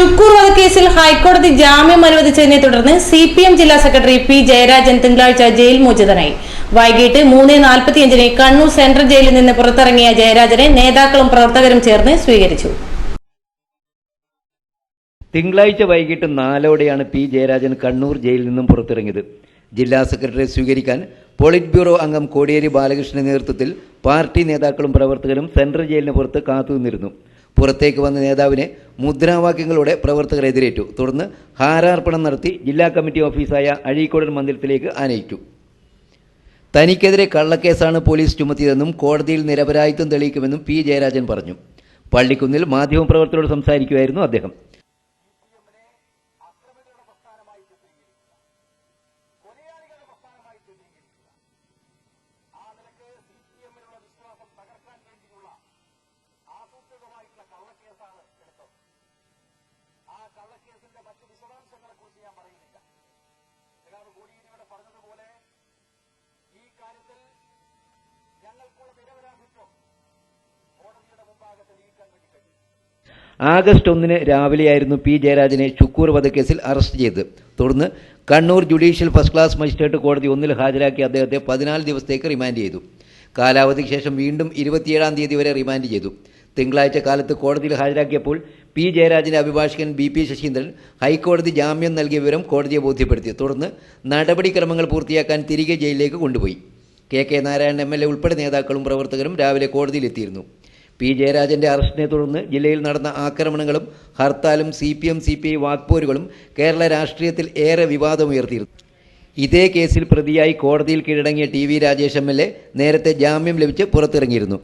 ഷുക്കൂർ വധക്കേസിൽ ഹൈക്കോടതി ജാമ്യം അനുവദിച്ചതിനെ തുടർന്ന് സിപിഎം ജില്ലാ സെക്രട്ടറി പി ജയരാജൻ തിങ്കളാഴ്ച ജയിൽ മോചിതനായി. വൈകിട്ട് 3:45 കണ്ണൂർ സെൻട്രൽ ജയിലിൽ നിന്ന് പുറത്തിറങ്ങിയ ജയരാജനെ നേതാക്കളും പ്രവർത്തകരും ചേർന്ന് സ്വീകരിച്ചു. തിങ്കളാഴ്ച വൈകിട്ട് 4:00 പി ജയരാജൻ കണ്ണൂർ ജയിലിൽ നിന്നും പുറത്തിറങ്ങിയത്. ജില്ലാ സെക്രട്ടറിയെ സ്വീകരിക്കാൻ പോളിറ്റ് ബ്യൂറോ അംഗം കോടിയേരി ബാലകൃഷ്ണന്റെ നേതൃത്വത്തിൽ പാർട്ടി നേതാക്കളും പ്രവർത്തകരും സെൻട്രൽ ജയിലിന് പുറത്ത് കാത്തുനിന്നിരുന്നു. പുറത്തേക്ക് വന്ന നേതാവിനെ മുദ്രാവാക്യങ്ങളോടെ പ്രവർത്തകർ എതിരേറ്റു. തുടർന്ന് ഹാരാർപ്പണം നടത്തി ജില്ലാ കമ്മിറ്റി ഓഫീസായ അഴീക്കോടൻ മന്ദിരത്തിലേക്ക് ആനയിച്ചു. തനിക്കെതിരെ കള്ളക്കേസാണ് പോലീസ് ചുമത്തിയതെന്നും കോടതിയിൽ നിരപരാധിത്വം തെളിയിക്കുമെന്നും പി ജയരാജൻ പറഞ്ഞു. പള്ളിക്കുന്നിൽ മാധ്യമപ്രവർത്തകരോട് സംസാരിക്കുകയായിരുന്നു അദ്ദേഹം. കള്ളക്കേസിന്റെ മറ്റ് വിശദാംശങ്ങളെ കുറിച്ച് ഞാൻ പറയുന്നില്ല. കോടിയേരിയുടെ പറഞ്ഞതുപോലെ ഈ കാര്യത്തിൽ ഞങ്ങൾക്കുള്ള നിരപരാധിത്വം കോടതിയുടെ മുമ്പാകെ തെളിയിക്കാൻ വേണ്ടി കഴിയും. ആഗസ്റ്റ് 1 രാവിലെയായിരുന്നു പി ജയരാജനെ ഷുക്കൂർ വധക്കേസിൽ അറസ്റ്റ് ചെയ്തത്. തുടർന്ന് Kannur judicial first class magistrate കോടതി 1 ഹാജരാക്കി അദ്ദേഹത്തെ 14 ദിവസത്തേക്ക് റിമാൻഡ് ചെയ്തു. കാലാവധിക്ക് ശേഷം വീണ്ടും 27-ാം തീയതി വരെ റിമാൻഡ് ചെയ്തു. തിങ്കളാഴ്ച കാലത്ത് കോടതിയിൽ ഹാജരാക്കിയപ്പോൾ പി ജയരാജന്റെ അഭിഭാഷകൻ BP ശശീന്ദ്രൻ ഹൈക്കോടതി ജാമ്യം നൽകിയ വിവരം കോടതിയെ ബോധ്യപ്പെടുത്തി. തുടർന്ന് നടപടിക്രമങ്ങൾ പൂർത്തിയാക്കാൻ തിരികെ ജയിലിലേക്ക് കൊണ്ടുപോയി. KK നാരായണൻ MLA ഉൾപ്പെടെ നേതാക്കളും പ്രവർത്തകരും രാവിലെ കോടതിയിലെത്തിയിരുന്നു. പി ജയരാജന്റെ അറസ്റ്റിനെ തുടർന്ന് ജില്ലയിൽ നടന്ന ആക്രമണങ്ങളും ഹർത്താലും CPM-CPI വാക്പോരുകളും കേരള രാഷ്ട്രീയത്തിൽ ഏറെ വിവാദമുയർത്തിയിരുന്നു. ഇതേ കേസിൽ പ്രതിയായി കോടതിയിൽ കീഴടങ്ങിയ TV രാജേഷ് MLA നേരത്തെ ജാമ്യം ലഭിച്ച് പുറത്തിറങ്ങിയിരുന്നു.